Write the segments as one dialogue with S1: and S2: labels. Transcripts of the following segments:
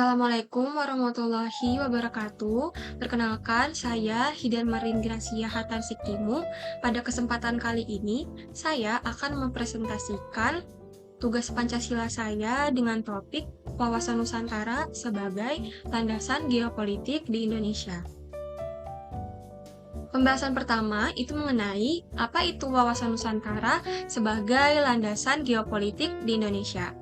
S1: Assalamualaikum warahmatullahi wabarakatuh. Perkenalkan, saya Hidan Marin Gracia Hatan Siktimu. Pada kesempatan kali ini, saya akan mempresentasikan tugas Pancasila saya dengan topik wawasan Nusantara sebagai landasan geopolitik di Indonesia. Pembahasan pertama itu mengenai apa itu wawasan Nusantara sebagai landasan geopolitik di Indonesia.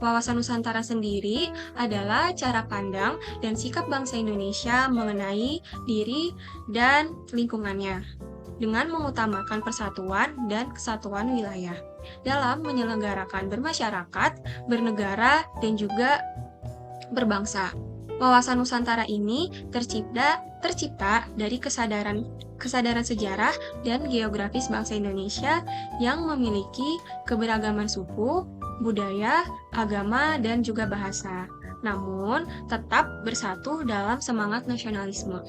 S1: Wawasan Nusantara sendiri adalah cara pandang dan sikap bangsa Indonesia mengenai diri dan lingkungannya, dengan mengutamakan persatuan dan kesatuan wilayah dalam menyelenggarakan bermasyarakat, bernegara, dan juga berbangsa. Wawasan Nusantara ini tercipta dari kesadaran sejarah dan geografis bangsa Indonesia yang memiliki keberagaman suku, budaya, agama, dan juga bahasa, namun tetap bersatu dalam semangat nasionalisme.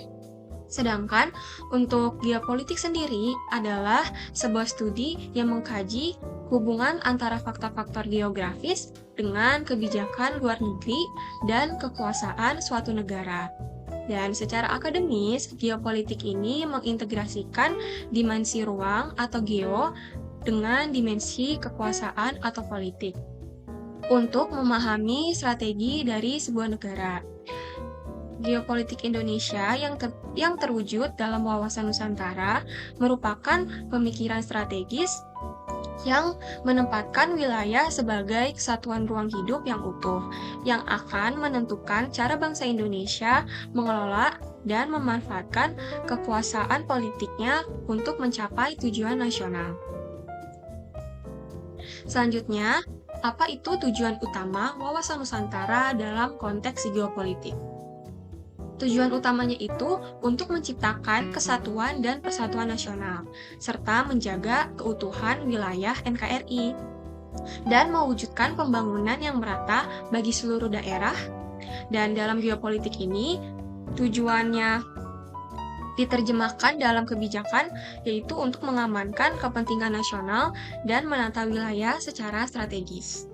S1: Sedangkan untuk geopolitik sendiri adalah sebuah studi yang mengkaji hubungan antara faktor-faktor geografis dengan kebijakan luar negeri dan kekuasaan suatu negara. Dan secara akademis, geopolitik ini mengintegrasikan dimensi ruang atau geo dengan dimensi kekuasaan atau politik untuk memahami strategi dari sebuah negara. Geopolitik Indonesia yang terwujud dalam wawasan Nusantara merupakan pemikiran strategis yang menempatkan wilayah sebagai kesatuan ruang hidup yang utuh, yang akan menentukan cara bangsa Indonesia mengelola dan memanfaatkan kekuasaan politiknya untuk mencapai tujuan nasional. Selanjutnya, apa itu tujuan utama wawasan Nusantara dalam konteks geopolitik? Tujuan utamanya itu untuk menciptakan kesatuan dan persatuan nasional, serta menjaga keutuhan wilayah NKRI, dan mewujudkan pembangunan yang merata bagi seluruh daerah. Dan dalam geopolitik ini, tujuannya diterjemahkan dalam kebijakan, yaitu untuk mengamankan kepentingan nasional dan menata wilayah secara strategis.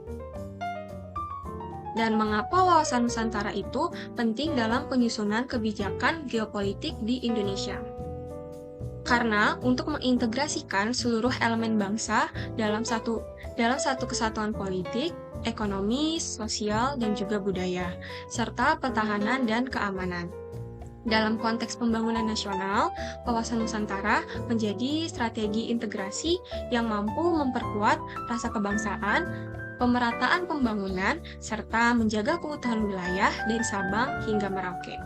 S1: Dan mengapa wawasan Nusantara itu penting dalam penyusunan kebijakan geopolitik di Indonesia? Karena untuk mengintegrasikan seluruh elemen bangsa dalam satu kesatuan politik, ekonomi, sosial, dan juga budaya, serta pertahanan dan keamanan. Dalam konteks pembangunan nasional, wawasan Nusantara menjadi strategi integrasi yang mampu memperkuat rasa kebangsaan, pemerataan pembangunan, serta menjaga keutuhan wilayah dari Sabang hingga Merauke.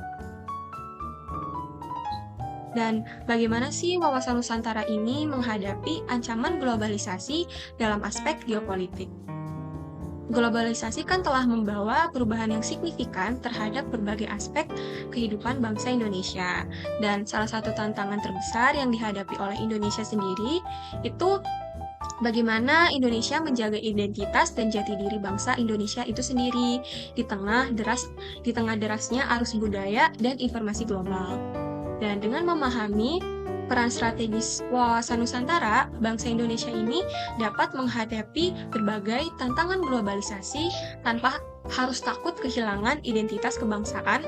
S1: Dan bagaimana sih wawasan Nusantara ini menghadapi ancaman globalisasi dalam aspek geopolitik? Globalisasi kan telah membawa perubahan yang signifikan terhadap berbagai aspek kehidupan bangsa Indonesia. Dan salah satu tantangan terbesar yang dihadapi oleh Indonesia sendiri itu bagaimana Indonesia menjaga identitas dan jati diri bangsa Indonesia itu sendiri di tengah derasnya arus budaya dan informasi global. Dan dengan memahami peran strategis wawasan Nusantara, bangsa Indonesia ini dapat menghadapi berbagai tantangan globalisasi tanpa harus takut kehilangan identitas kebangsaan.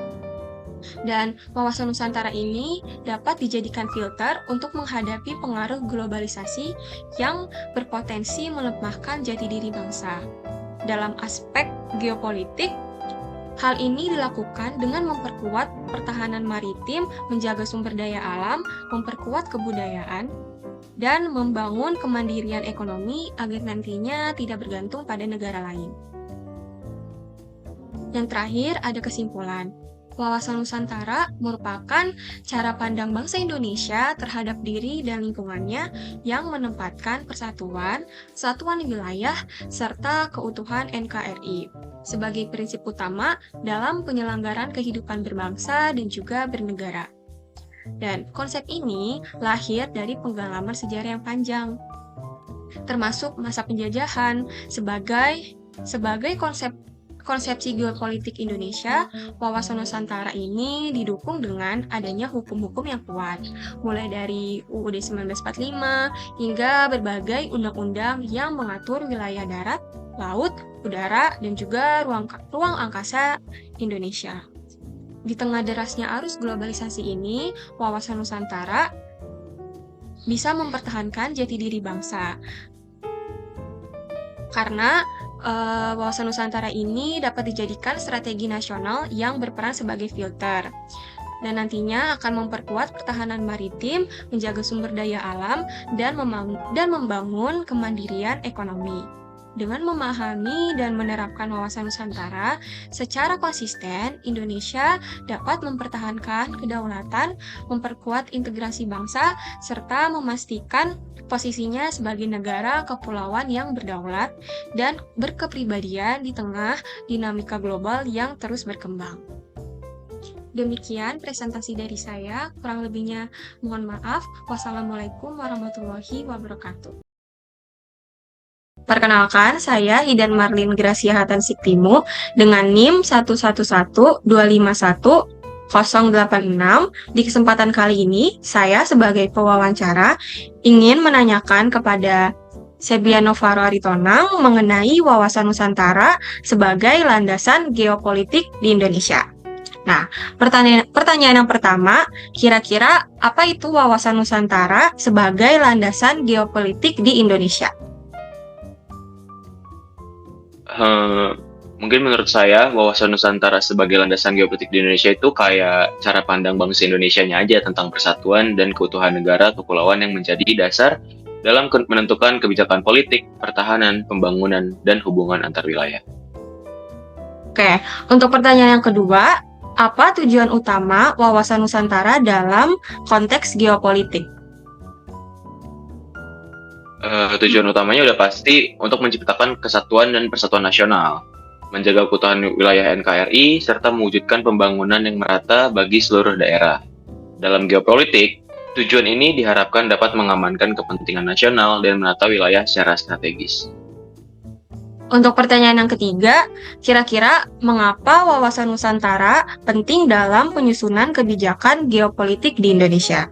S1: Dan wawasan Nusantara ini dapat dijadikan filter untuk menghadapi pengaruh globalisasi yang berpotensi melemahkan jati diri bangsa. Dalam aspek geopolitik, hal ini dilakukan dengan memperkuat pertahanan maritim, menjaga sumber daya alam, memperkuat kebudayaan, dan membangun kemandirian ekonomi agar nantinya tidak bergantung pada negara lain. Yang terakhir, ada kesimpulan. Wawasan Nusantara merupakan cara pandang bangsa Indonesia terhadap diri dan lingkungannya yang menempatkan persatuan, kesatuan wilayah, serta keutuhan NKRI sebagai prinsip utama dalam penyelenggaraan kehidupan berbangsa dan juga bernegara. Dan konsep ini lahir dari pengalaman sejarah yang panjang, termasuk masa penjajahan sebagai konsepsi geopolitik Indonesia. Wawasan Nusantara ini didukung dengan adanya hukum-hukum yang kuat, mulai dari UUD 1945 hingga berbagai undang-undang yang mengatur wilayah darat, laut, udara, dan juga ruang angkasa Indonesia. Di tengah derasnya arus globalisasi ini, wawasan Nusantara bisa mempertahankan jati diri bangsa. Karena wawasan Nusantara ini dapat dijadikan strategi nasional yang berperan sebagai filter. Dan nantinya akan memperkuat pertahanan maritim, menjaga sumber daya alam, dan membangun kemandirian ekonomi. Dengan memahami dan menerapkan wawasan Nusantara secara konsisten, Indonesia dapat mempertahankan kedaulatan, memperkuat integrasi bangsa, serta memastikan posisinya sebagai negara kepulauan yang berdaulat dan berkepribadian di tengah dinamika global yang terus berkembang. Demikian presentasi dari saya, kurang lebihnya mohon maaf. Wassalamualaikum warahmatullahi wabarakatuh. Perkenalkan, saya Hidan Marlin Gracia Hatansiktimu dengan NIM 111251086. Di kesempatan kali ini, saya sebagai pewawancara ingin menanyakan kepada Sebiano Faro Aritonang mengenai wawasan Nusantara sebagai landasan geopolitik di Indonesia. Nah, pertanyaan yang pertama, kira-kira apa itu wawasan Nusantara sebagai landasan geopolitik di Indonesia?
S2: Mungkin menurut saya, wawasan Nusantara sebagai landasan geopolitik di Indonesia itu kayak cara pandang bangsa Indonesianya aja tentang persatuan dan keutuhan negara kepulauan yang menjadi dasar dalam menentukan kebijakan politik, pertahanan, pembangunan, dan hubungan antar wilayah.
S1: Oke, untuk pertanyaan yang kedua, apa tujuan utama wawasan Nusantara dalam konteks geopolitik?
S2: Tujuan utamanya udah pasti untuk menciptakan kesatuan dan persatuan nasional, menjaga keutuhan wilayah NKRI, serta mewujudkan pembangunan yang merata bagi seluruh daerah. Dalam geopolitik, tujuan ini diharapkan dapat mengamankan kepentingan nasional dan menata wilayah secara strategis.
S1: Untuk pertanyaan yang ketiga, kira-kira mengapa wawasan Nusantara penting dalam penyusunan kebijakan geopolitik di Indonesia?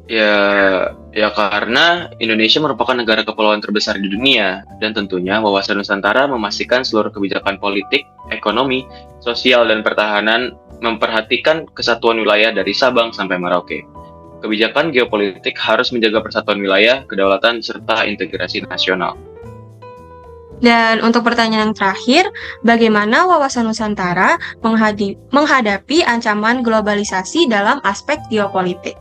S2: Ya karena Indonesia merupakan negara kepulauan terbesar di dunia, dan tentunya wawasan Nusantara memastikan seluruh kebijakan politik, ekonomi, sosial, dan pertahanan memperhatikan kesatuan wilayah dari Sabang sampai Merauke. Kebijakan geopolitik harus menjaga persatuan wilayah, kedaulatan, serta integrasi nasional.
S1: Dan untuk pertanyaan yang terakhir, bagaimana wawasan Nusantara menghadapi ancaman globalisasi dalam aspek geopolitik?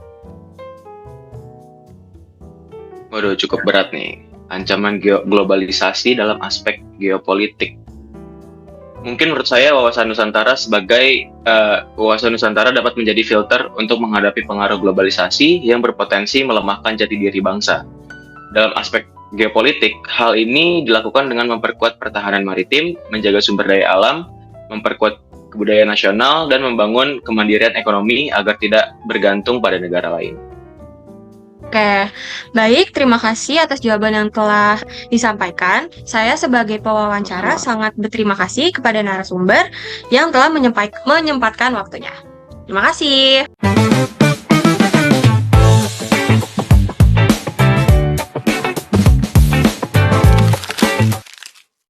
S2: Waduh, cukup berat nih. Ancaman globalisasi dalam aspek geopolitik. Mungkin menurut saya wawasan Nusantara dapat menjadi filter untuk menghadapi pengaruh globalisasi yang berpotensi melemahkan jati diri bangsa. Dalam aspek geopolitik, hal ini dilakukan dengan memperkuat pertahanan maritim, menjaga sumber daya alam, memperkuat kebudayaan nasional, dan membangun kemandirian ekonomi agar tidak bergantung pada negara lain.
S1: Oke, baik, terima kasih atas jawaban yang telah disampaikan. Saya sebagai pewawancara sangat berterima kasih kepada narasumber yang telah menyempatkan waktunya. Terima kasih.